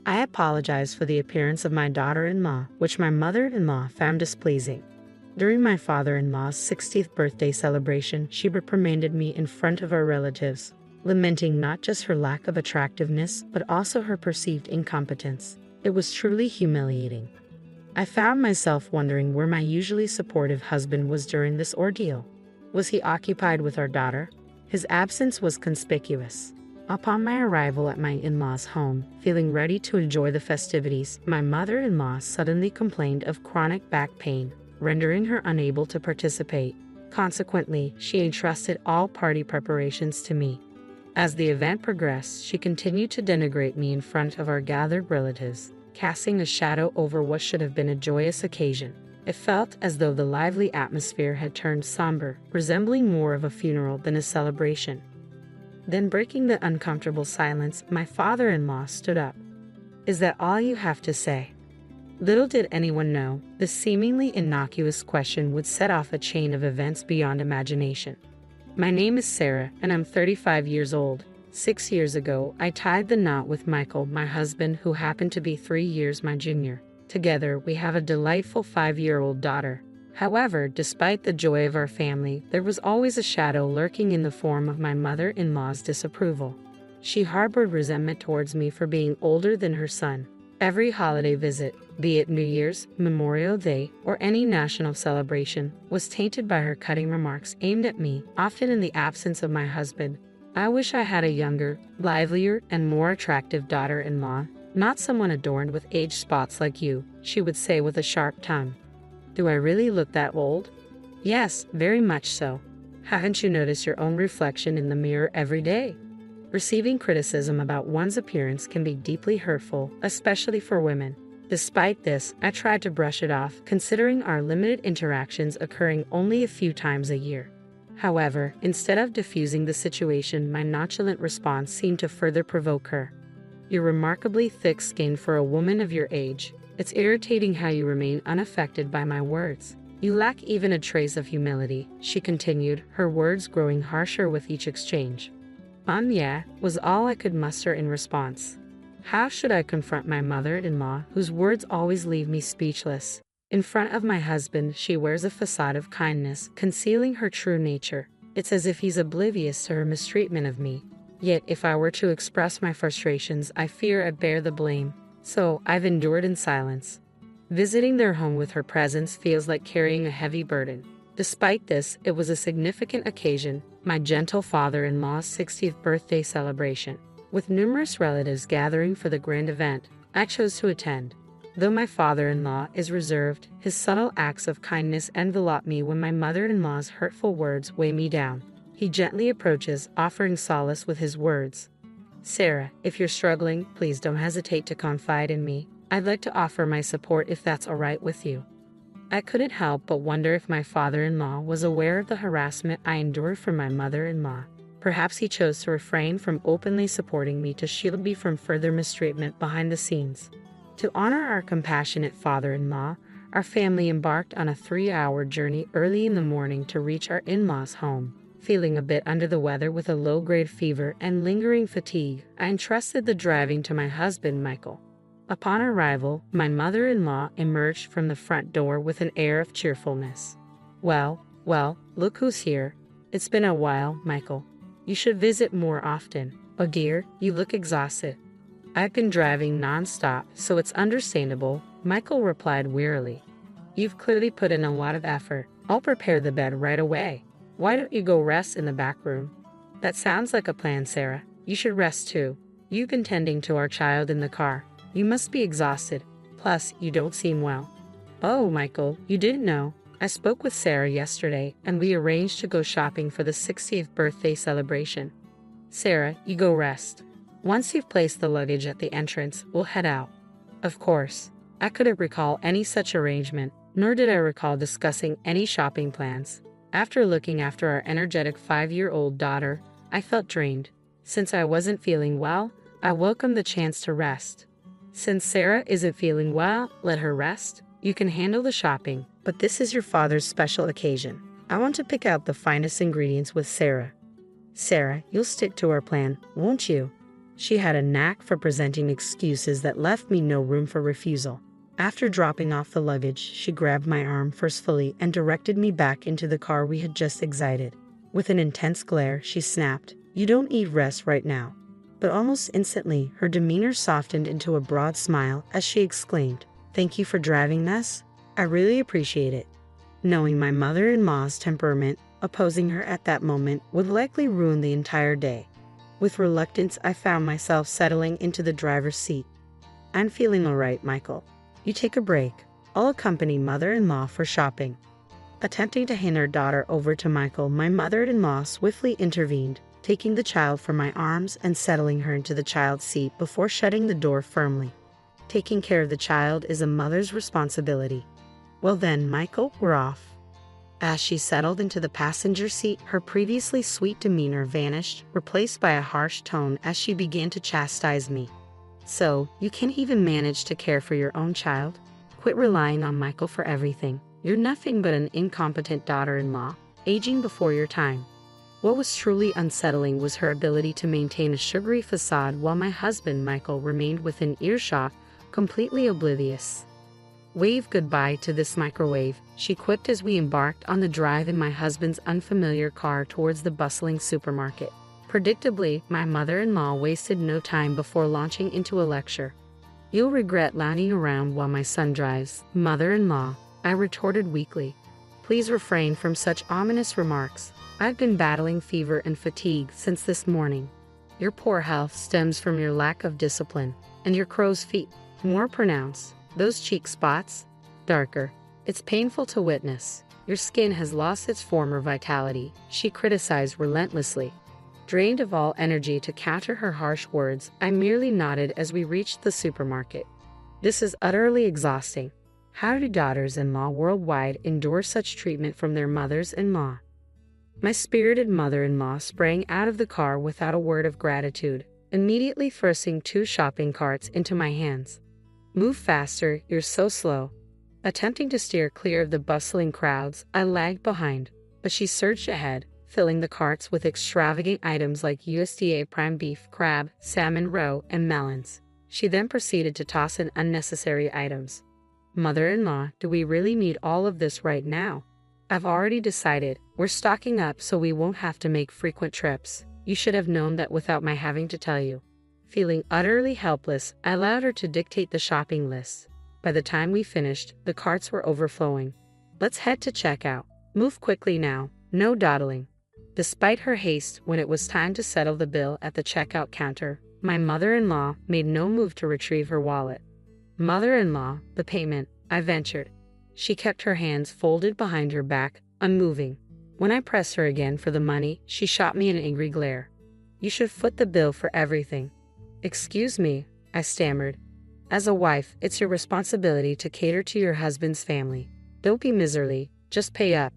I apologized for the appearance of my daughter-in-law, which my mother-in-law found displeasing. During my father-in-law's 60th birthday celebration, she reprimanded me in front of our relatives, lamenting not just her lack of attractiveness, but also her perceived incompetence. It was truly humiliating. I found myself wondering where my usually supportive husband was during this ordeal. Was he occupied with our daughter? His absence was conspicuous. Upon my arrival at my in-laws' home, feeling ready to enjoy the festivities, my mother-in-law suddenly complained of chronic back pain, rendering her unable to participate. Consequently, she entrusted all party preparations to me. As the event progressed, she continued to denigrate me in front of our gathered relatives, casting a shadow over what should have been a joyous occasion. It felt as though the lively atmosphere had turned somber, resembling more of a funeral than a celebration. Then, breaking the uncomfortable silence, my father-in-law stood up. "Is that all you have to say?" Little did anyone know, this seemingly innocuous question would set off a chain of events beyond imagination. My name is Sarah, and I'm 35 years old. 6 years ago, I tied the knot with Michael, my husband, who happened to be 3 years my junior. Together, we have a delightful 5-year-old daughter. However, despite the joy of our family, there was always a shadow lurking in the form of my mother-in-law's disapproval. She harbored resentment towards me for being older than her son. Every holiday visit, be it New Year's, Memorial Day, or any national celebration, was tainted by her cutting remarks aimed at me, often in the absence of my husband. "I wish I had a younger, livelier, and more attractive daughter-in-law, not someone adorned with age spots like you," she would say with a sharp tongue. "Do I really look that old?" "Yes, very much so. Haven't you noticed your own reflection in the mirror every day?" Receiving criticism about one's appearance can be deeply hurtful, especially for women. Despite this, I tried to brush it off, considering our limited interactions occurring only a few times a year. However, instead of diffusing the situation, my nonchalant response seemed to further provoke her. "You're remarkably thick-skinned for a woman of your age. It's irritating how you remain unaffected by my words. You lack even a trace of humility," she continued, her words growing harsher with each exchange. "Yeah," was all I could muster in response. How should I confront my mother-in-law, whose words always leave me speechless? In front of my husband, she wears a facade of kindness, concealing her true nature. It's as if he's oblivious to her mistreatment of me. Yet, if I were to express my frustrations, I fear I'd bear the blame. So, I've endured in silence. Visiting their home with her presence feels like carrying a heavy burden. Despite this, it was a significant occasion, my gentle father-in-law's 60th birthday celebration. With numerous relatives gathering for the grand event, I chose to attend. Though my father-in-law is reserved, his subtle acts of kindness envelop me when my mother-in-law's hurtful words weigh me down. He gently approaches, offering solace with his words. "Sarah, if you're struggling, please don't hesitate to confide in me. I'd like to offer my support if that's all right with you." I couldn't help but wonder if my father-in-law was aware of the harassment I endured from my mother-in-law. Perhaps he chose to refrain from openly supporting me to shield me from further mistreatment behind the scenes. To honor our compassionate father-in-law, our family embarked on a 3-hour journey early in the morning to reach our in-laws' home. Feeling a bit under the weather with a low-grade fever and lingering fatigue, I entrusted the driving to my husband, Michael. Upon arrival, my mother-in-law emerged from the front door with an air of cheerfulness. Well, look who's here. It's been a while, Michael. You should visit more often. Oh dear, you look exhausted." "I've been driving non-stop, so it's understandable," Michael replied wearily. "You've clearly put in a lot of effort. I'll prepare the bed right away. Why don't you go rest in the back room?" "That sounds like a plan, Sarah. You should rest too. You've been tending to our child in the car. You must be exhausted. Plus, you don't seem well." "Oh, Michael, you didn't know. I spoke with Sarah yesterday, and we arranged to go shopping for the 60th birthday celebration." "Sarah, you go rest. Once you've placed the luggage at the entrance, we'll head out." Of course, I couldn't recall any such arrangement, nor did I recall discussing any shopping plans. After looking after our energetic 5-year-old daughter, I felt drained. Since I wasn't feeling well, I welcomed the chance to rest. Since Sarah isn't feeling well, let her rest. You can handle the shopping, but this is your father's special occasion. I want to pick out the finest ingredients with Sarah. Sarah, you'll stick to our plan, won't you? She had a knack for presenting excuses that left me no room for refusal. After dropping off the luggage, she grabbed my arm forcefully and directed me back into the car we had just exited. With an intense glare, she snapped, "You don't need rest right now." But almost instantly, her demeanor softened into a broad smile as she exclaimed, "Thank you for driving us. I really appreciate it." Knowing my mother-in-law's temperament, opposing her at that moment would likely ruin the entire day. With reluctance, I found myself settling into the driver's seat. "I'm feeling all right, Michael. You take a break. I'll accompany mother-in-law for shopping." Attempting to hand her daughter over to Michael, my mother-in-law swiftly intervened, taking the child from my arms and settling her into the child's seat before shutting the door firmly. Taking care of the child is a mother's responsibility. "Well then, Michael, we're off." As she settled into the passenger seat, her previously sweet demeanor vanished, replaced by a harsh tone as she began to chastise me. "So, you can't even manage to care for your own child? Quit relying on Michael for everything. You're nothing but an incompetent daughter-in-law, aging before your time." What was truly unsettling was her ability to maintain a sugary facade while my husband, Michael, remained within earshot, completely oblivious. "Wave goodbye to this microwave," she quipped as we embarked on the drive in my husband's unfamiliar car towards the bustling supermarket. Predictably, my mother-in-law wasted no time before launching into a lecture. "You'll regret lounging around while my son drives, mother-in-law," I retorted weakly. "Please refrain from such ominous remarks. I've been battling fever and fatigue since this morning. Your poor health stems from your lack of discipline, and your crow's feet, more pronounced. Those cheek spots, darker. It's painful to witness. Your skin has lost its former vitality," she criticized relentlessly. Drained of all energy to counter her harsh words, I merely nodded as we reached the supermarket. This is utterly exhausting. How do daughters-in-law worldwide endure such treatment from their mothers-in-law? My spirited mother-in-law sprang out of the car without a word of gratitude, immediately thrusting 2 shopping carts into my hands. "Move faster, you're so slow." Attempting to steer clear of the bustling crowds, I lagged behind, but she surged ahead, filling the carts with extravagant items like USDA prime beef, crab, salmon roe, and melons. She then proceeded to toss in unnecessary items. "Mother-in-law, do we really need all of this right now? I've already decided, we're stocking up so we won't have to make frequent trips. You should have known that without my having to tell you." Feeling utterly helpless, I allowed her to dictate the shopping list. By the time we finished, the carts were overflowing. "Let's head to checkout. Move quickly now, no dawdling." Despite her haste, when it was time to settle the bill at the checkout counter, my mother-in-law made no move to retrieve her wallet. "Mother-in-law, the payment," I ventured. She kept her hands folded behind her back, unmoving. When I pressed her again for the money, she shot me an angry glare. "You should foot the bill for everything." "Excuse me," I stammered. "As a wife, it's your responsibility to cater to your husband's family. Don't be miserly, just pay up."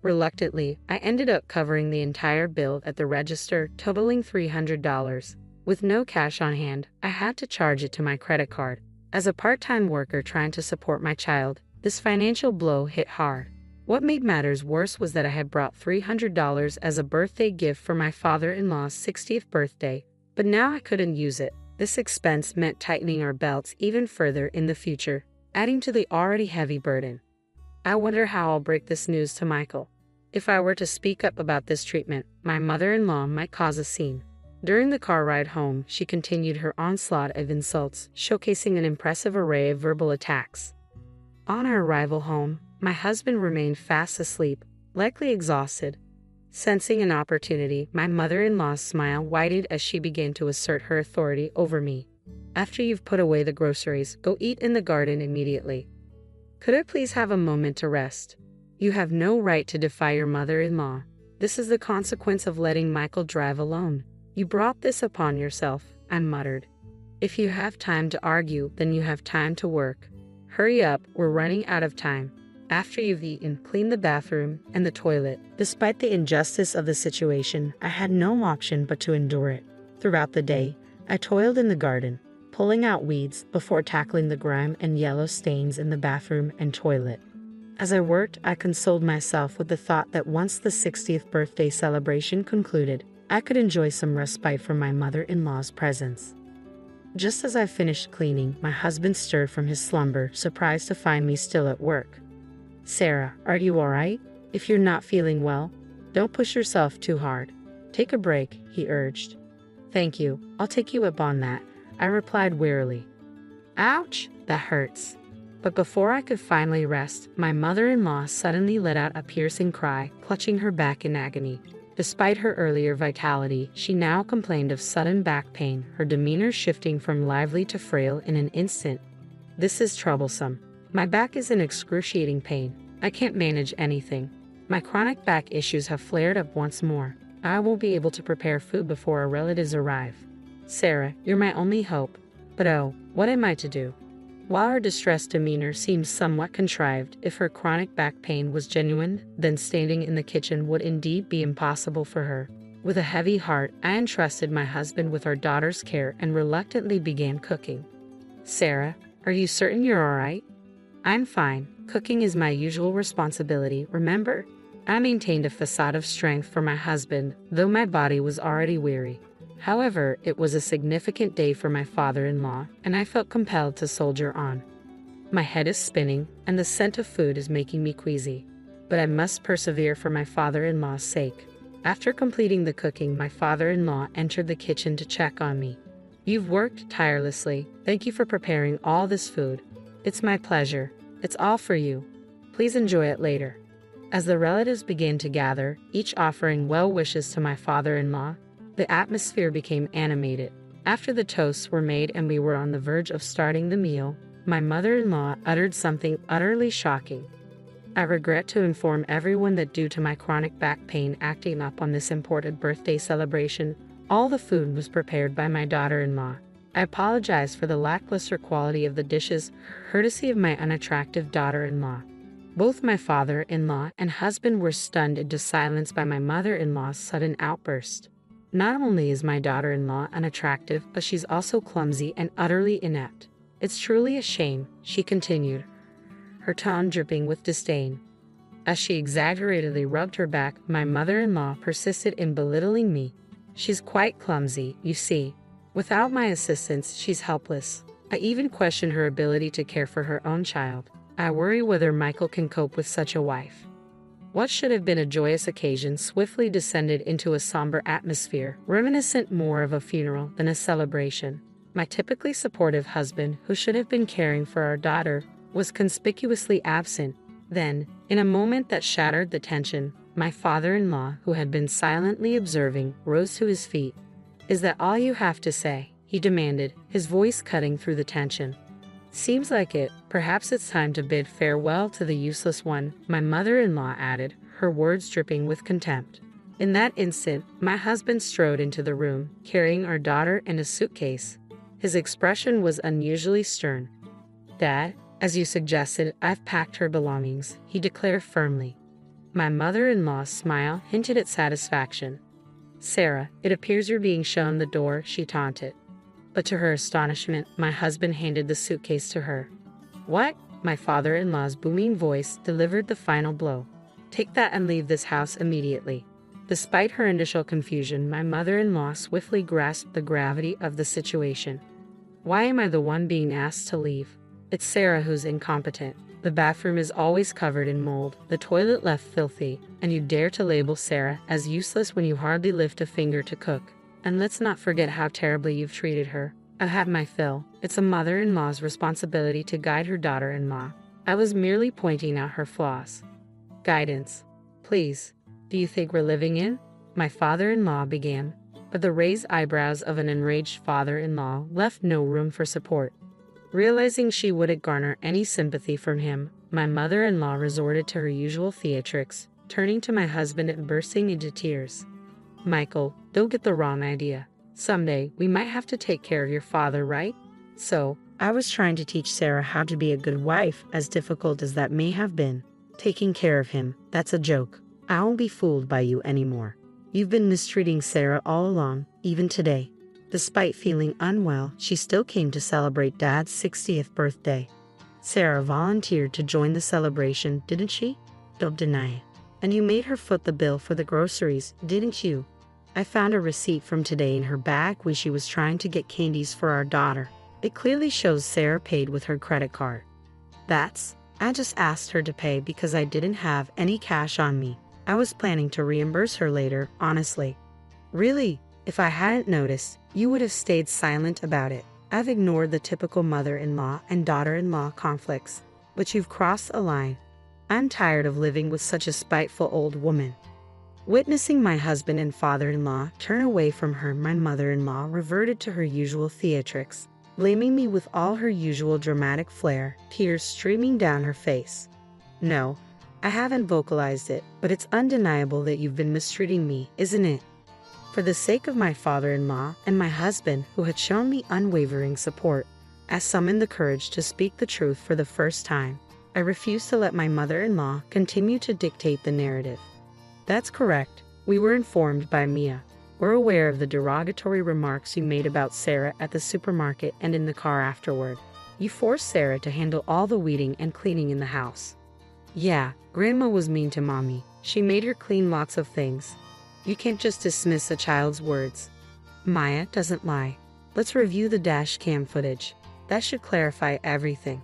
Reluctantly, I ended up covering the entire bill at the register, totaling $300. With no cash on hand, I had to charge it to my credit card. As a part-time worker trying to support my child, this financial blow hit hard. What made matters worse was that I had brought $300 as a birthday gift for my father-in-law's 60th birthday, but now I couldn't use it. This expense meant tightening our belts even further in the future, adding to the already heavy burden. I wonder how I'll break this news to Michael. If I were to speak up about this treatment, my mother-in-law might cause a scene. During the car ride home, she continued her onslaught of insults, showcasing an impressive array of verbal attacks. On our arrival home, my husband remained fast asleep, likely exhausted. Sensing an opportunity, my mother-in-law's smile widened as she began to assert her authority over me. "After you've put away the groceries, go eat in the garden immediately. Could I please have a moment to rest? You have no right to defy your mother-in-law. This is the consequence of letting Michael drive alone. You brought this upon yourself," I muttered. "If you have time to argue, then you have time to work. Hurry up, we're running out of time. After you've eaten, clean the bathroom and the toilet." Despite the injustice of the situation, I had no option but to endure it. Throughout the day, I toiled in the garden, pulling out weeds before tackling the grime and yellow stains in the bathroom and toilet. As I worked, I consoled myself with the thought that once the 60th birthday celebration concluded, I could enjoy some respite from my mother-in-law's presence. Just as I finished cleaning, my husband stirred from his slumber, surprised to find me still at work. "Sarah, are you all right? If you're not feeling well, don't push yourself too hard. Take a break," he urged. "Thank you, I'll take you up on that," I replied wearily. "Ouch, that hurts." But before I could finally rest, my mother-in-law suddenly let out a piercing cry, clutching her back in agony. Despite her earlier vitality, she now complained of sudden back pain, her demeanor shifting from lively to frail in an instant. "This is troublesome. My back is in excruciating pain. I can't manage anything. My chronic back issues have flared up once more. I won't be able to prepare food before our relatives arrive. Sarah, you're my only hope. But oh, what am I to do?" While her distressed demeanor seemed somewhat contrived, if her chronic back pain was genuine, then standing in the kitchen would indeed be impossible for her. With a heavy heart, I entrusted my husband with our daughter's care and reluctantly began cooking. "Sarah, are you certain you're all right?" "I'm fine. Cooking is my usual responsibility, remember?" I maintained a facade of strength for my husband, though my body was already weary. However, it was a significant day for my father-in-law, and I felt compelled to soldier on. My head is spinning, and the scent of food is making me queasy. But I must persevere for my father-in-law's sake. After completing the cooking, my father-in-law entered the kitchen to check on me. "You've worked tirelessly. Thank you for preparing all this food." "It's my pleasure. It's all for you. Please enjoy it later." As the relatives began to gather, each offering well wishes to my father-in-law, the atmosphere became animated. After the toasts were made and we were on the verge of starting the meal, my mother-in-law uttered something utterly shocking. "I regret to inform everyone that due to my chronic back pain acting up on this important birthday celebration, all the food was prepared by my daughter-in-law. I apologize for the lackluster quality of the dishes, courtesy of my unattractive daughter-in-law." Both my father-in-law and husband were stunned into silence by my mother-in-law's sudden outburst. "Not only is my daughter-in-law unattractive, but she's also clumsy and utterly inept. It's truly a shame," she continued, her tone dripping with disdain. As she exaggeratedly rubbed her back, my mother-in-law persisted in belittling me. "She's quite clumsy, you see. Without my assistance, she's helpless. I even question her ability to care for her own child. I worry whether Michael can cope with such a wife." What should have been a joyous occasion swiftly descended into a somber atmosphere, reminiscent more of a funeral than a celebration. My typically supportive husband, who should have been caring for our daughter, was conspicuously absent. Then, in a moment that shattered the tension, my father-in-law, who had been silently observing, rose to his feet. "Is that all you have to say?" he demanded, his voice cutting through the tension. "Seems like it. Perhaps it's time to bid farewell to the useless one," my mother-in-law added, her words dripping with contempt. In that instant, my husband strode into the room, carrying our daughter in a suitcase. His expression was unusually stern. "Dad, as you suggested, I've packed her belongings," he declared firmly. My mother-in-law's smile hinted at satisfaction. "Sarah, it appears you're being shown the door," she taunted. But to her astonishment, my husband handed the suitcase to her. "What?" My father-in-law's booming voice delivered the final blow. "Take that and leave this house immediately." Despite her initial confusion, my mother-in-law swiftly grasped the gravity of the situation. "Why am I the one being asked to leave? It's Sarah who's incompetent. The bathroom is always covered in mold, the toilet left filthy, and you dare to label Sarah as useless when you hardly lift a finger to cook. And let's not forget how terribly you've treated her. I've had my fill. It's a mother-in-law's responsibility to guide her daughter-in-law. I was merely pointing out her flaws." "Guidance. Please. Do you think we're living in?" my father-in-law began, but the raised eyebrows of an enraged father-in-law left no room for support. Realizing she wouldn't garner any sympathy from him, my mother-in-law resorted to her usual theatrics, turning to my husband and bursting into tears. "Michael, don't get the wrong idea. Someday, we might have to take care of your father, right? So, I was trying to teach Sarah how to be a good wife, as difficult as that may have been. Taking care of him, that's a joke. I won't be fooled by you anymore. You've been mistreating Sarah all along, even today." Despite feeling unwell, she still came to celebrate Dad's 60th birthday. "Sarah volunteered to join the celebration, didn't she? Don't deny it. And you made her foot the bill for the groceries, didn't you?" I found a receipt from today in her bag when she was trying to get candies for our daughter. It clearly shows Sarah paid with her credit card. I just asked her to pay because I didn't have any cash on me. I was planning to reimburse her later, honestly. Really? If I hadn't noticed, you would have stayed silent about it. I've ignored the typical mother-in-law and daughter-in-law conflicts, but you've crossed a line. I'm tired of living with such a spiteful old woman. Witnessing my husband and father-in-law turn away from her, my mother-in-law reverted to her usual theatrics, blaming me with all her usual dramatic flair, tears streaming down her face. No, I haven't vocalized it, but it's undeniable that you've been mistreating me, isn't it? For the sake of my father-in-law and my husband, who had shown me unwavering support, I summoned the courage to speak the truth for the first time. I refused to let my mother-in-law continue to dictate the narrative. That's correct. We were informed by Mia. We're aware of the derogatory remarks you made about Sarah at the supermarket and in the car afterward. You forced Sarah to handle all the weeding and cleaning in the house. Yeah, Grandma was mean to Mommy. She made her clean lots of things. You can't just dismiss a child's words. Maya doesn't lie. Let's review the dash cam footage. That should clarify everything.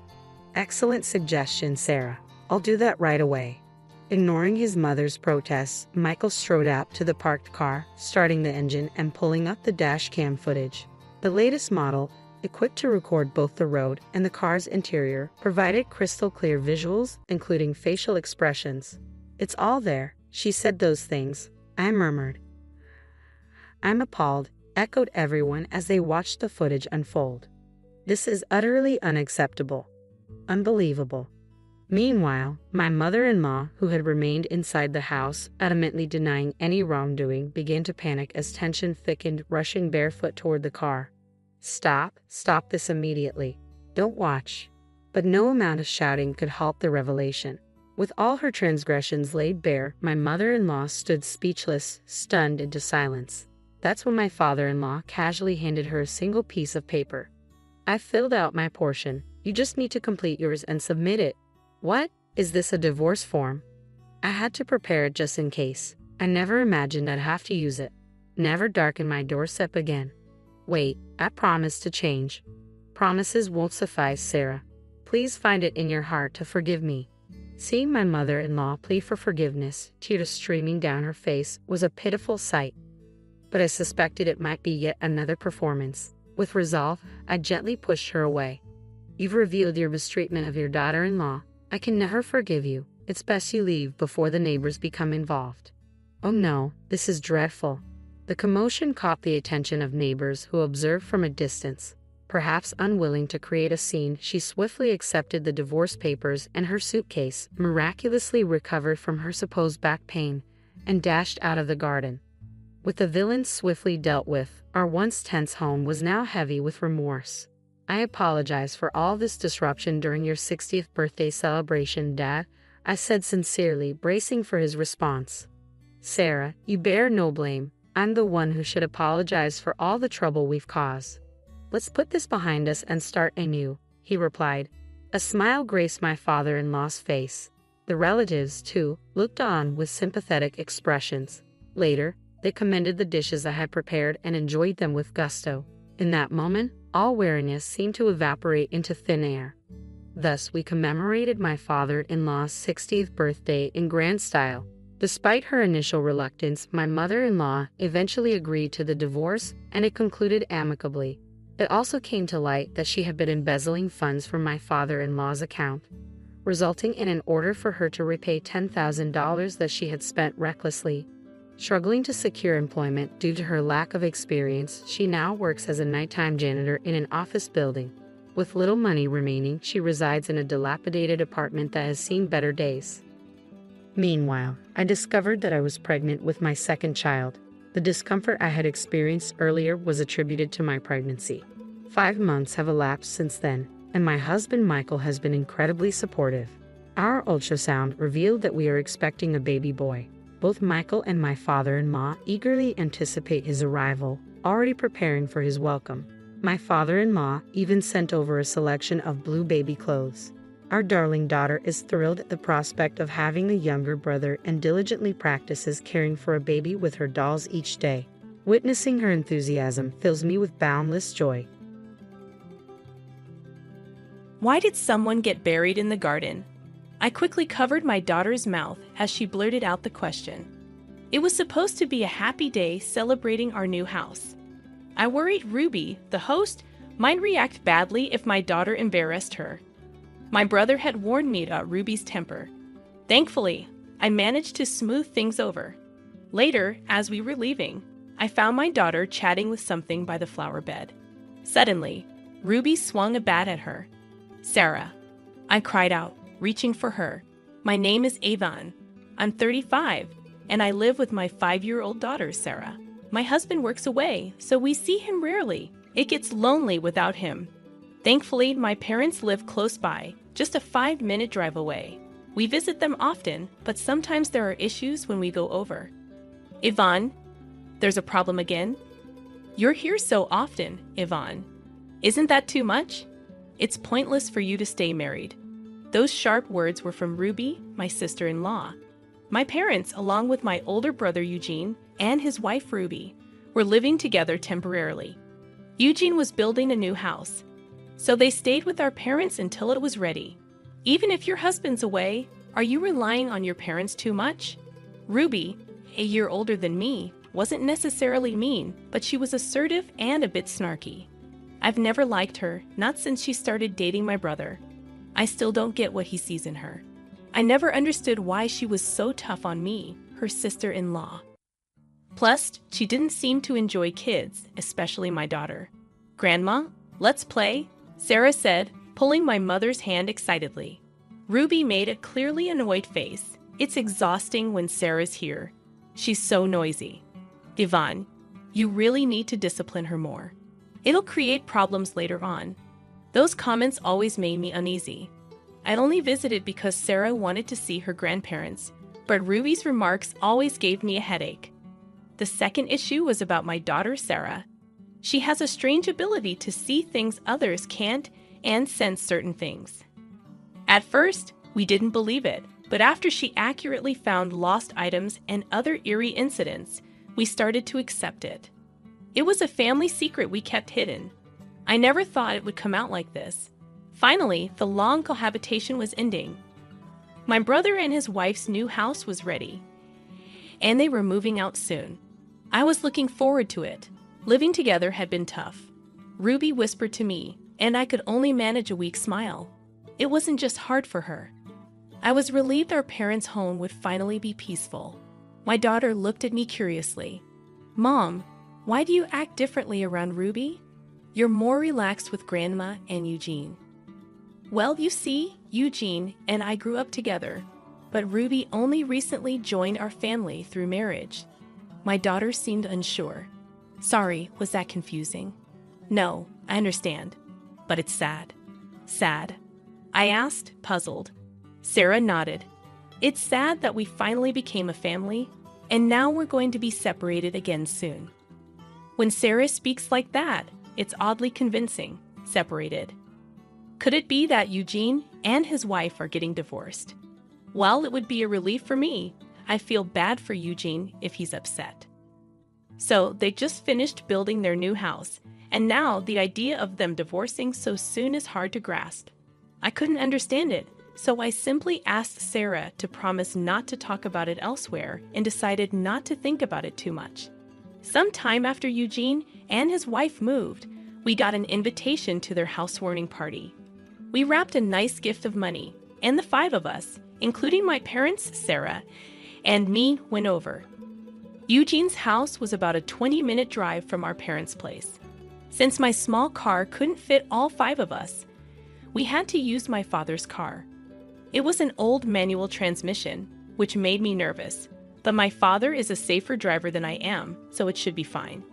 Excellent suggestion, Sarah. I'll do that right away. Ignoring his mother's protests, Michael strode out to the parked car, starting the engine and pulling up the dash cam footage. The latest model, equipped to record both the road and the car's interior, provided crystal clear visuals, including facial expressions. It's all there. She said those things. I murmured. I'm appalled, echoed everyone as they watched the footage unfold. This is utterly unacceptable. Unbelievable. Meanwhile, my mother-in-law, who had remained inside the house, adamantly denying any wrongdoing, began to panic as tension thickened, rushing barefoot toward the car. Stop this immediately. Don't watch. But no amount of shouting could halt the revelation. With all her transgressions laid bare, my mother-in-law stood speechless, stunned into silence. That's when my father-in-law casually handed her a single piece of paper. I filled out my portion. You just need to complete yours and submit it. What? Is this a divorce form? I had to prepare it just in case. I never imagined I'd have to use it. Never darken my doorstep again. Wait, I promise to change. Promises won't suffice, Sarah. Please find it in your heart to forgive me. Seeing my mother-in-law plead for forgiveness, tears streaming down her face, was a pitiful sight. But I suspected it might be yet another performance. With resolve, I gently pushed her away. You've revealed your mistreatment of your daughter-in-law. I can never forgive you. It's best you leave before the neighbors become involved. Oh no, this is dreadful. The commotion caught the attention of neighbors who observed from a distance. Perhaps unwilling to create a scene, she swiftly accepted the divorce papers and her suitcase, miraculously recovered from her supposed back pain, and dashed out of the garden. With the villains swiftly dealt with, our once tense home was now heavy with remorse. I apologize for all this disruption during your 60th birthday celebration, Dad, I said sincerely, bracing for his response. Sarah, you bear no blame. I'm the one who should apologize for all the trouble we've caused. Let's put this behind us and start anew, he replied. A smile graced my father-in-law's face. The relatives, too, looked on with sympathetic expressions. Later, they commended the dishes I had prepared and enjoyed them with gusto. In that moment, all weariness seemed to evaporate into thin air. Thus, we commemorated my father-in-law's 60th birthday in grand style. Despite her initial reluctance, my mother-in-law eventually agreed to the divorce, and it concluded amicably. It also came to light that she had been embezzling funds from my father-in-law's account, resulting in an order for her to repay $10,000 that she had spent recklessly. Struggling to secure employment due to her lack of experience, she now works as a nighttime janitor in an office building. With little money remaining, she resides in a dilapidated apartment that has seen better days. Meanwhile, I discovered that I was pregnant with my second child. The discomfort I had experienced earlier was attributed to my pregnancy. 5 months have elapsed since then, and my husband Michael has been incredibly supportive. Our ultrasound revealed that we are expecting a baby boy. Both Michael and my father-in-law eagerly anticipate his arrival, already preparing for his welcome. My father-in-law even sent over a selection of blue baby clothes. Our darling daughter is thrilled at the prospect of having a younger brother and diligently practices caring for a baby with her dolls each day. Witnessing her enthusiasm fills me with boundless joy. Why did someone get buried in the garden? I quickly covered my daughter's mouth as she blurted out the question. It was supposed to be a happy day celebrating our new house. I worried Ruby, the host, might react badly if my daughter embarrassed her. My brother had warned me about Ruby's temper. Thankfully, I managed to smooth things over. Later, as we were leaving, I found my daughter chatting with something by the flower bed. Suddenly, Ruby swung a bat at her. "Sarah," I cried out, reaching for her. "My name is Avon. I'm 35, and I live with my 5-year-old daughter, Sarah. My husband works away, so we see him rarely. It gets lonely without him. Thankfully, my parents live close by, just a 5-minute drive away. We visit them often, but sometimes there are issues when we go over." "Yvonne, there's a problem again?" "You're here so often, Yvonne. Isn't that too much? It's pointless for you to stay married." Those sharp words were from Ruby, my sister-in-law. My parents, along with my older brother Eugene and his wife Ruby, were living together temporarily. Eugene was building a new house, so they stayed with our parents until it was ready. Even if your husband's away, are you relying on your parents too much? Ruby, a year older than me, wasn't necessarily mean, but she was assertive and a bit snarky. I've never liked her, not since she started dating my brother. I still don't get what he sees in her. I never understood why she was so tough on me, her sister-in-law. Plus, she didn't seem to enjoy kids, especially my daughter. "Grandma, let's play," Sarah said, pulling my mother's hand excitedly. Ruby made a clearly annoyed face. It's exhausting when Sarah's here. She's so noisy. "Yvonne, you really need to discipline her more. It'll create problems later on." Those comments always made me uneasy. I'd only visited because Sarah wanted to see her grandparents, but Ruby's remarks always gave me a headache. The second issue was about my daughter Sarah. She has a strange ability to see things others can't and sense certain things. At first, we didn't believe it, but after she accurately found lost items and other eerie incidents, we started to accept it. It was a family secret we kept hidden. I never thought it would come out like this. Finally, the long cohabitation was ending. My brother and his wife's new house was ready, and they were moving out soon. I was looking forward to it. Living together had been tough. Ruby whispered to me, and I could only manage a weak smile. It wasn't just hard for her. I was relieved our parents' home would finally be peaceful. My daughter looked at me curiously. "Mom, why do you act differently around Ruby? You're more relaxed with Grandma and Eugene." "Well, you see, Eugene and I grew up together, but Ruby only recently joined our family through marriage." My daughter seemed unsure. "Sorry, was that confusing?" "No, I understand, but it's sad." "Sad?" I asked, puzzled. Sarah nodded. "It's sad that we finally became a family, and now we're going to be separated again soon." When Sarah speaks like that, it's oddly convincing. Separated. Could it be that Eugene and his wife are getting divorced? While it would be a relief for me, I feel bad for Eugene if he's upset. So they just finished building their new house, and now the idea of them divorcing so soon is hard to grasp. I couldn't understand it, so I simply asked Sarah to promise not to talk about it elsewhere and decided not to think about it too much. Sometime after Eugene and his wife moved, we got an invitation to their housewarming party. We wrapped a nice gift of money, and the 5 of us, including my parents, Sarah, and me, went over. Eugene's house was about a 20-minute drive from our parents' place. Since my small car couldn't fit all 5 of us, we had to use my father's car. It was an old manual transmission, which made me nervous, but my father is a safer driver than I am, so it should be fine.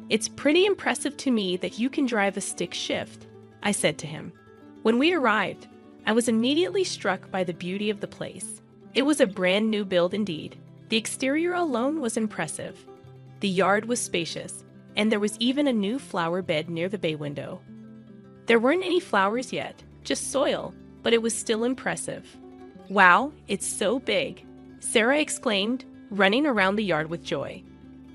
"It's pretty impressive to me that you can drive a stick shift," I said to him. When we arrived, I was immediately struck by the beauty of the place. It was a brand new build indeed. The exterior alone was impressive. The yard was spacious, and there was even a new flower bed near the bay window. There weren't any flowers yet, just soil, but it was still impressive. "Wow, it's so big," Sarah exclaimed, running around the yard with joy.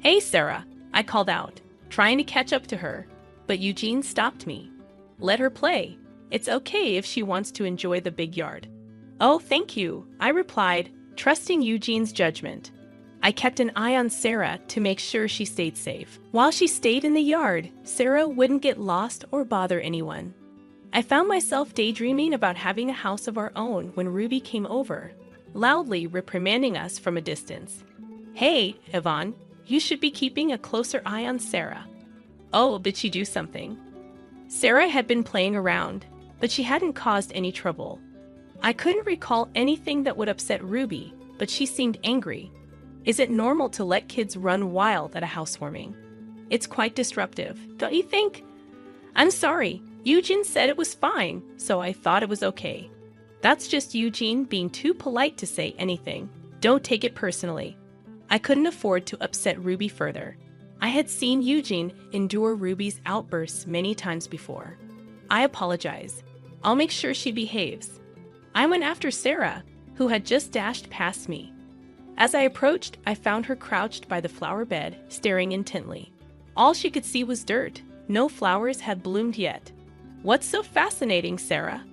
"Hey, Sarah, I called out, trying to catch up to her, but Eugene stopped me. Let her play. It's okay if she wants to enjoy the big yard. Oh, thank you, I replied, trusting Eugene's judgment. I kept an eye on Sarah to make sure she stayed safe. While she stayed in the yard, Sarah wouldn't get lost or bother anyone. I found myself daydreaming about having a house of our own when Ruby came over, loudly reprimanding us from a distance. Hey, Yvonne, you should be keeping a closer eye on Sarah. Oh, did she do something? Sarah had been playing around, but she hadn't caused any trouble. I couldn't recall anything that would upset Ruby, but she seemed angry. Is it normal to let kids run wild at a housewarming? It's quite disruptive, don't you think? I'm sorry, Eugene said it was fine, so I thought it was okay. That's just Eugene being too polite to say anything. Don't take it personally. I couldn't afford to upset Ruby further. I had seen Eugene endure Ruby's outbursts many times before. I apologize. I'll make sure she behaves. I went after Sarah, who had just dashed past me. As I approached, I found her crouched by the flower bed, staring intently. All she could see was dirt. No flowers had bloomed yet. What's so fascinating, Sarah?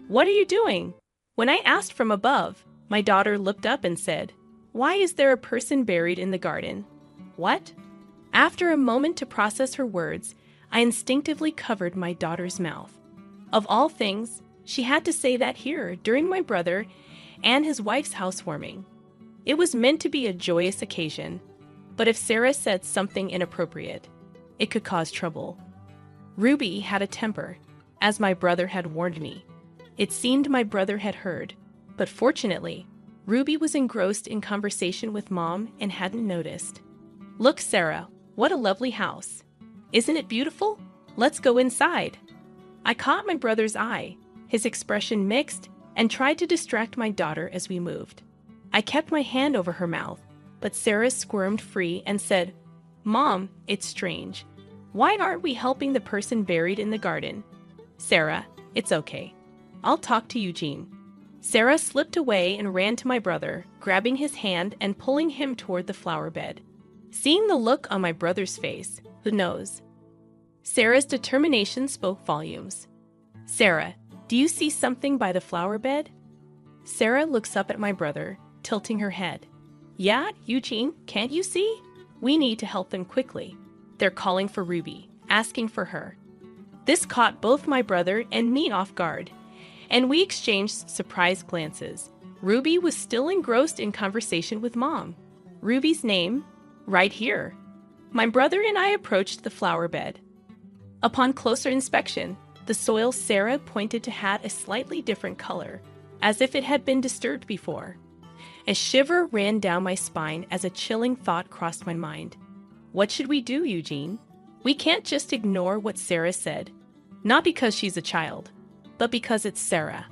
What are you doing? When I asked from above, my daughter looked up and said, Why is there a person buried in the garden? What? After a moment to process her words, I instinctively covered my daughter's mouth. Of all things, she had to say that here during my brother and his wife's housewarming. It was meant to be a joyous occasion, but if Sarah said something inappropriate, it could cause trouble. Ruby had a temper, as my brother had warned me. It seemed my brother had heard, but fortunately, Ruby was engrossed in conversation with Mom and hadn't noticed. Look, Sarah, what a lovely house. Isn't it beautiful? Let's go inside. I caught my brother's eye, his expression mixed, and tried to distract my daughter as we moved. I kept my hand over her mouth, but Sarah squirmed free and said, Mom, it's strange. Why aren't we helping the person buried in the garden? Sarah, it's okay. I'll talk to Eugene. Sarah slipped away and ran to my brother, grabbing his hand and pulling him toward the flower bed. Seeing the look on my brother's face, who knows? Sarah's determination spoke volumes. Sarah, do you see something by the flower bed? Sarah looks up at my brother, tilting her head. Yeah, Eugene, can't you see? We need to help them quickly. They're calling for Ruby, asking for her. This caught both my brother and me off guard, and we exchanged surprised glances. Ruby was still engrossed in conversation with Mom. Ruby's name? Right here. My brother and I approached the flower bed. Upon closer inspection, the soil Sarah pointed to had a slightly different color, as if it had been disturbed before. A shiver ran down my spine as a chilling thought crossed my mind. What should we do, Eugene? We can't just ignore what Sarah said. Not because she's a child, but because it's Sarah.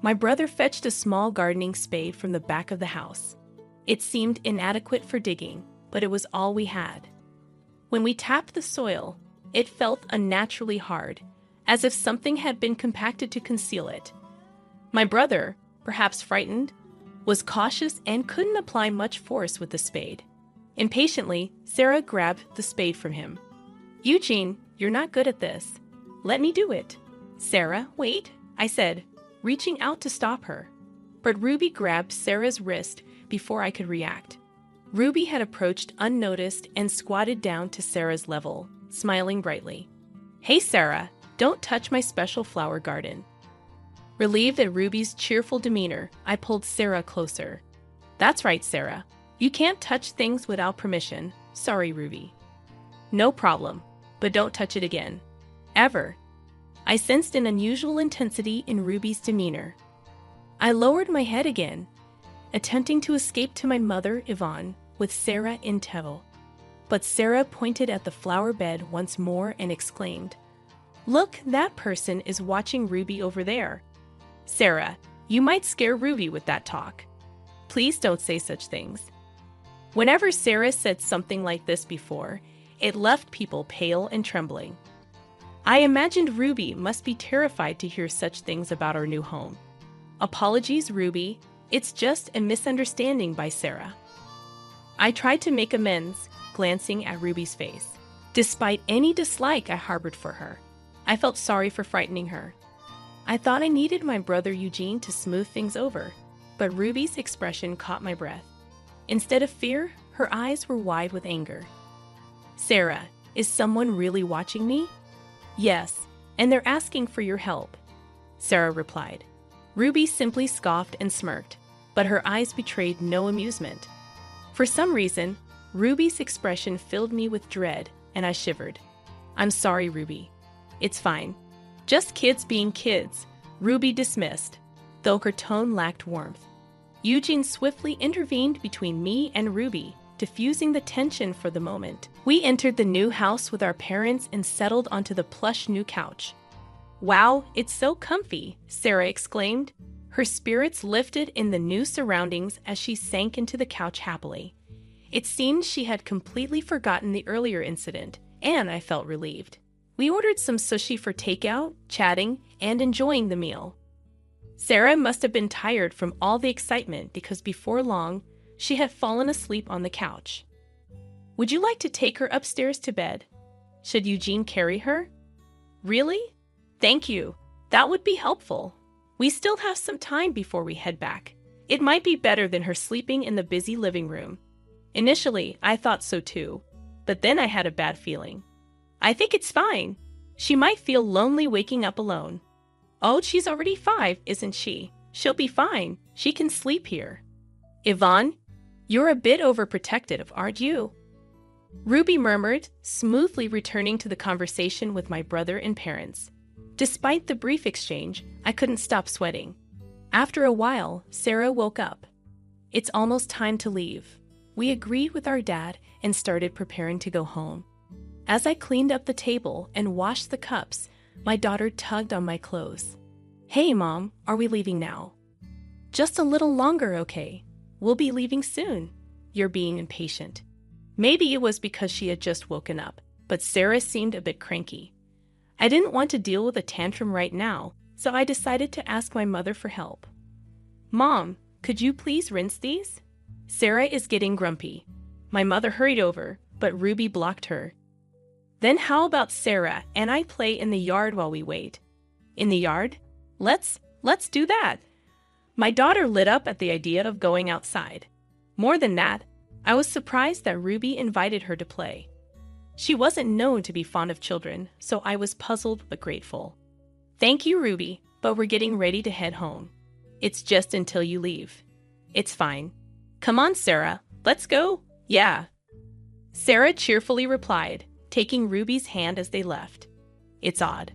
My brother fetched a small gardening spade from the back of the house. It seemed inadequate for digging, but it was all we had. When we tapped the soil, it felt unnaturally hard, as if something had been compacted to conceal it. My brother, perhaps frightened, was cautious and couldn't apply much force with the spade. Impatiently, Sarah grabbed the spade from him. Eugene, you're not good at this. Let me do it. Sarah, wait, I said, reaching out to stop her. But Ruby grabbed Sarah's wrist before I could react. Ruby had approached unnoticed and squatted down to Sarah's level, smiling brightly. Hey, Sarah, don't touch my special flower garden. Relieved at Ruby's cheerful demeanor, I pulled Sarah closer. That's right, Sarah. You can't touch things without permission. Sorry, Ruby. No problem, but don't touch it again. Ever. I sensed an unusual intensity in Ruby's demeanor. I lowered my head again, attempting to escape to my mother, Yvonne, with Sarah in tow. But Sarah pointed at the flower bed once more and exclaimed, Look, that person is watching Ruby over there. Sarah, you might scare Ruby with that talk. Please don't say such things. Whenever Sarah said something like this before, it left people pale and trembling. I imagined Ruby must be terrified to hear such things about our new home. Apologies, Ruby. It's just a misunderstanding by Sarah. I tried to make amends, glancing at Ruby's face. Despite any dislike I harbored for her, I felt sorry for frightening her. I thought I needed my brother Eugene to smooth things over, but Ruby's expression caught my breath. Instead of fear, her eyes were wide with anger. "Sarah, is someone really watching me?" "Yes, and they're asking for your help," Sarah replied. Ruby simply scoffed and smirked, but her eyes betrayed no amusement. For some reason, Ruby's expression filled me with dread, and I shivered. "I'm sorry, Ruby. It's fine. Just kids being kids," Ruby dismissed, though her tone lacked warmth. Eugene swiftly intervened between me and Ruby, diffusing the tension for the moment. We entered the new house with our parents and settled onto the plush new couch. "Wow, it's so comfy," Sarah exclaimed. Her spirits lifted in the new surroundings as she sank into the couch happily. It seemed she had completely forgotten the earlier incident, and I felt relieved. We ordered some sushi for takeout, chatting, and enjoying the meal. Sarah must have been tired from all the excitement because before long, she had fallen asleep on the couch. "Would you like to take her upstairs to bed? Should Eugene carry her?" "Really? Thank you. That would be helpful. We still have some time before we head back. It might be better than her sleeping in the busy living room." Initially, I thought so too, but then I had a bad feeling. "I think it's fine. She might feel lonely waking up alone." "Oh, she's already 5, isn't she? She'll be fine. She can sleep here." "Yvonne, you're a bit overprotective, aren't you?" Ruby murmured, smoothly returning to the conversation with my brother and parents. Despite the brief exchange, I couldn't stop sweating. After a while, Sarah woke up. "It's almost time to leave." We agreed with our dad and started preparing to go home. As I cleaned up the table and washed the cups, my daughter tugged on my clothes. "Hey, Mom, are we leaving now?" "Just a little longer, okay? We'll be leaving soon." "You're being impatient." Maybe it was because she had just woken up, but Sarah seemed a bit cranky. I didn't want to deal with a tantrum right now, so I decided to ask my mother for help. "Mom, could you please rinse these?" "Sarah is getting grumpy." My mother hurried over, but Ruby blocked her. "Then how about Sarah and I play in the yard while we wait?" "In the yard? Let's do that." My daughter lit up at the idea of going outside. More than that, I was surprised that Ruby invited her to play. She wasn't known to be fond of children, so I was puzzled but grateful. "Thank you, Ruby, but we're getting ready to head home." "It's just until you leave." "It's fine." "Come on, Sarah, let's go." "Yeah." Sarah cheerfully replied, taking Ruby's hand as they left. "It's odd.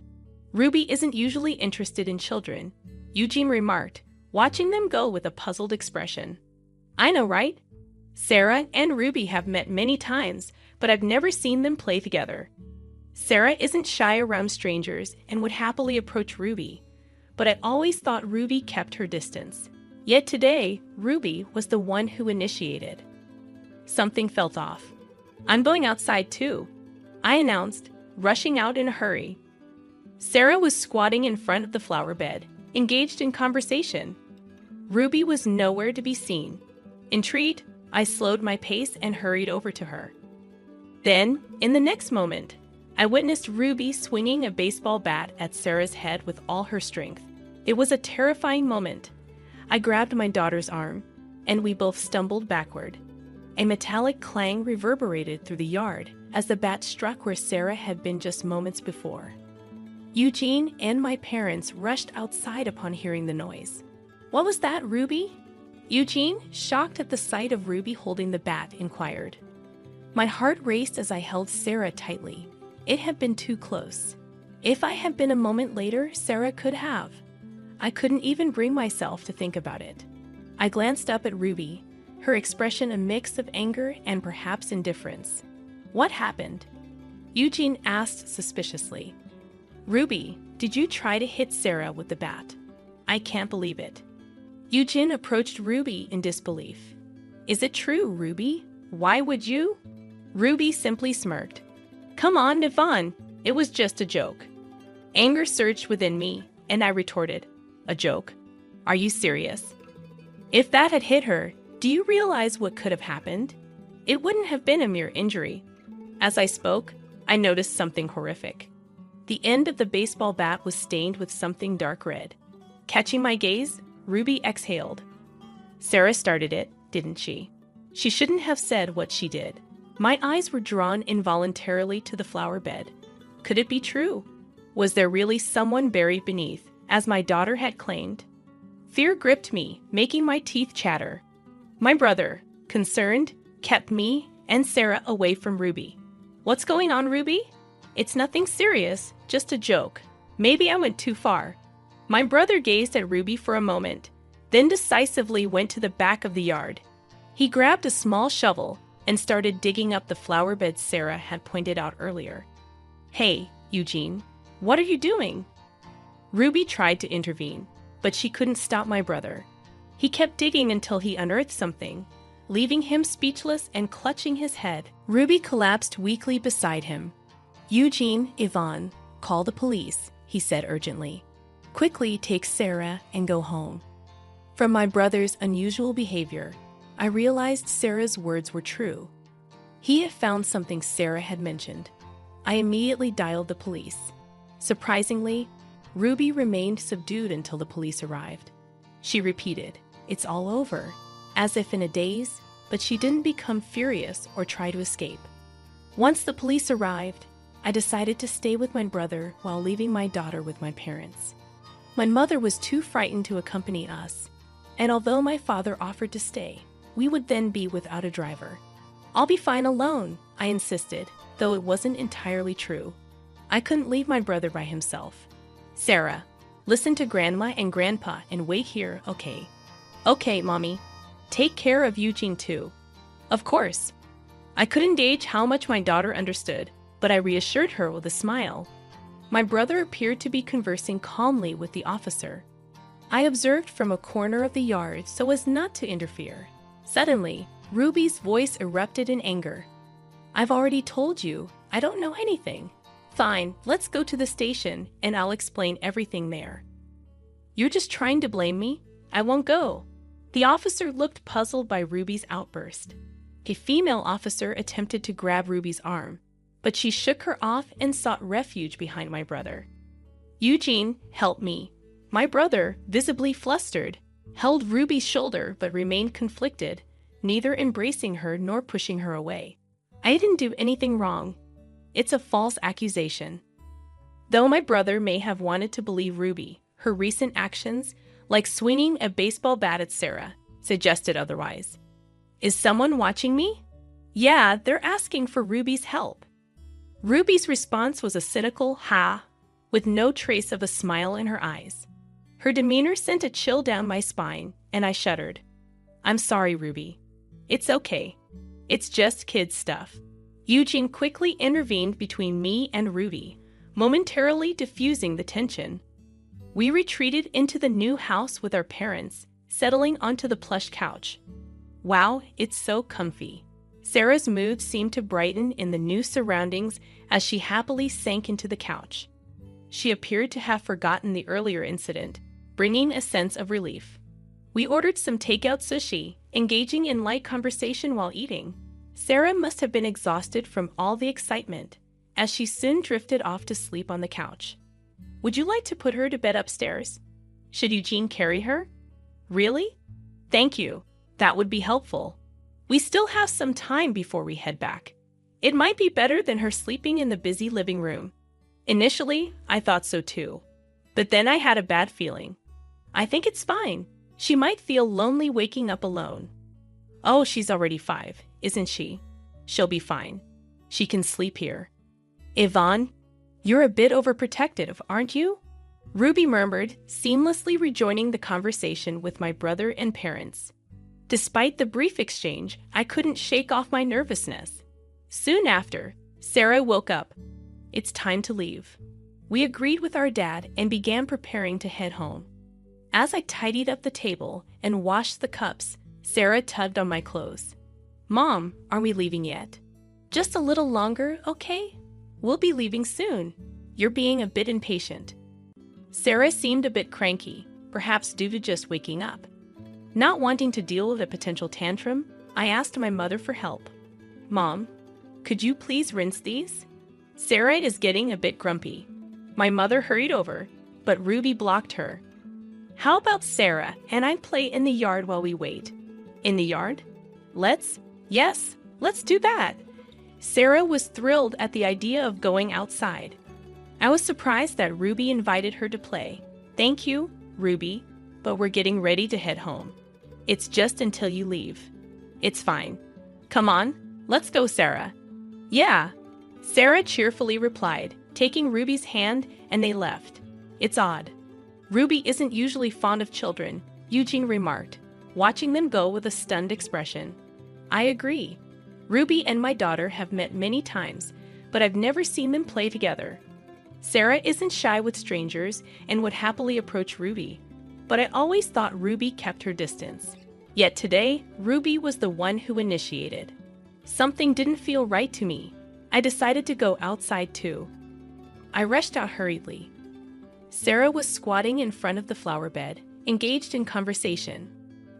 Ruby isn't usually interested in children," Eugene remarked, watching them go with a puzzled expression. "I know, right? Sarah and Ruby have met many times, but I've never seen them play together." Sarah isn't shy around strangers and would happily approach Ruby, but I always thought Ruby kept her distance. Yet today, Ruby was the one who initiated. Something felt off. "I'm going outside too," I announced, rushing out in a hurry. Sarah was squatting in front of the flower bed, engaged in conversation. Ruby was nowhere to be seen. Intrigued, I slowed my pace and hurried over to her. Then, in the next moment, I witnessed Ruby swinging a baseball bat at Sarah's head with all her strength. It was a terrifying moment. I grabbed my daughter's arm, and we both stumbled backward. A metallic clang reverberated through the yard as the bat struck where Sarah had been just moments before. Eugene and my parents rushed outside upon hearing the noise. "What was that, Ruby?" Eugene, shocked at the sight of Ruby holding the bat, inquired. My heart raced as I held Sarah tightly. It had been too close. If I had been a moment later, Sarah could have. I couldn't even bring myself to think about it. I glanced up at Ruby, her expression a mix of anger and perhaps indifference. "What happened?" Eugene asked suspiciously. "Ruby, did you try to hit Sarah with the bat?" "I can't believe it." Eugene approached Ruby in disbelief. "Is it true, Ruby? Why would you?" Ruby simply smirked. "Come on, Yvonne. It was just a joke." Anger surged within me, and I retorted, "A joke? Are you serious?" If that had hit her, do you realize what could have happened? It wouldn't have been a mere injury. As I spoke, I noticed something horrific. The end of the baseball bat was stained with something dark red. Catching my gaze, Ruby exhaled. Sarah started it, didn't she? She shouldn't have said what she did. My eyes were drawn involuntarily to the flower bed. Could it be true? Was there really someone buried beneath, as my daughter had claimed? Fear gripped me, making my teeth chatter. My brother, concerned, kept me and Sarah away from Ruby. What's going on, Ruby? It's nothing serious, just a joke. Maybe I went too far. My brother gazed at Ruby for a moment, then decisively went to the back of the yard. He grabbed a small shovel and started digging up the flower bed Sarah had pointed out earlier. Hey, Eugene, what are you doing? Ruby tried to intervene, but she couldn't stop my brother. He kept digging until he unearthed something, leaving him speechless and clutching his head. Ruby collapsed weakly beside him. Eugene, Yvonne, call the police, he said urgently. Quickly take Sarah and go home. From my brother's unusual behavior, I realized Sarah's words were true. He had found something Sarah had mentioned. I immediately dialed the police. Surprisingly, Ruby remained subdued until the police arrived. She repeated, "It's all over," as if in a daze, but she didn't become furious or try to escape. Once the police arrived, I decided to stay with my brother while leaving my daughter with my parents. My mother was too frightened to accompany us, and although my father offered to stay, we would then be without a driver. "I'll be fine alone," I insisted, though it wasn't entirely true. I couldn't leave my brother by himself. "Sarah, listen to Grandma and Grandpa and wait here, okay?" "Okay, Mommy. Take care of Eugene too." "Of course." I couldn't gauge how much my daughter understood, but I reassured her with a smile. My brother appeared to be conversing calmly with the officer. I observed from a corner of the yard so as not to interfere. Suddenly, Ruby's voice erupted in anger. "I've already told you, I don't know anything." "Fine, let's go to the station and I'll explain everything there." "You're just trying to blame me? I won't go." The officer looked puzzled by Ruby's outburst. A female officer attempted to grab Ruby's arm, but she shook her off and sought refuge behind my brother. "Eugene, help me." My brother, visibly flustered, held Ruby's shoulder but remained conflicted, neither embracing her nor pushing her away. "I didn't do anything wrong. It's a false accusation." Though my brother may have wanted to believe Ruby, her recent actions, like swinging a baseball bat at Sarah, suggested otherwise. "Is someone watching me?" "Yeah, they're asking for Ruby's help." Ruby's response was a cynical "ha," with no trace of a smile in her eyes. Her demeanor sent a chill down my spine, and I shuddered. "I'm sorry, Ruby. It's okay. It's just kid stuff." Eugene quickly intervened between me and Ruby, momentarily diffusing the tension. We retreated into the new house with our parents, settling onto the plush couch. Wow, it's so comfy. Sarah's mood seemed to brighten in the new surroundings as she happily sank into the couch. She appeared to have forgotten the earlier incident, bringing a sense of relief. We ordered some takeout sushi, engaging in light conversation while eating. Sarah must have been exhausted from all the excitement, as she soon drifted off to sleep on the couch. "Would you like to put her to bed upstairs? Should Eugene carry her?" "Really? Thank you. That would be helpful. We still have some time before we head back. It might be better than her sleeping in the busy living room." Initially, I thought so too. But then I had a bad feeling. I think it's fine. She might feel lonely waking up alone. "Oh, she's already 5, isn't she? She'll be fine. She can sleep here." "Yvonne, you're a bit overprotective, aren't you?" Ruby murmured, seamlessly rejoining the conversation with my brother and parents. Despite the brief exchange, I couldn't shake off my nervousness. Soon after, Sarah woke up. "It's time to leave." We agreed with our dad and began preparing to head home. As I tidied up the table and washed the cups, Sarah tugged on my clothes. "Mom, are we leaving yet?" "Just a little longer, okay? We'll be leaving soon. You're being a bit impatient." Sarah seemed a bit cranky, perhaps due to just waking up. Not wanting to deal with a potential tantrum, I asked my mother for help. Mom, could you please rinse these? Sarah is getting a bit grumpy. My mother hurried over, but Ruby blocked her. How about Sarah and I play in the yard while we wait? In the yard? Yes, let's do that. Sarah was thrilled at the idea of going outside. I was surprised that Ruby invited her to play. Thank you, Ruby, but we're getting ready to head home. It's just until you leave. It's fine. Come on, let's go, Sarah. Yeah, Sarah cheerfully replied, taking Ruby's hand, and they left. It's odd. Ruby isn't usually fond of children, Eugene remarked, watching them go with a stunned expression. I agree. Ruby and my daughter have met many times, but I've never seen them play together. Sarah isn't shy with strangers and would happily approach Ruby, but I always thought Ruby kept her distance. Yet today, Ruby was the one who initiated. Something didn't feel right to me. I decided to go outside too. I rushed out hurriedly. Sarah was squatting in front of the flower bed, engaged in conversation.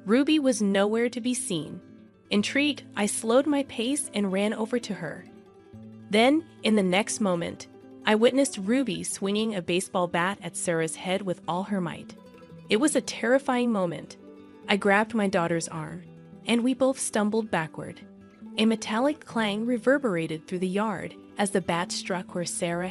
Ruby was nowhere to be seen. Intrigued, I slowed my pace and ran over to her. Then, in the next moment, I witnessed Ruby swinging a baseball bat at Sarah's head with all her might. It was a terrifying moment. I grabbed my daughter's arm, and we both stumbled backward. A metallic clang reverberated through the yard as the bat struck where Sarah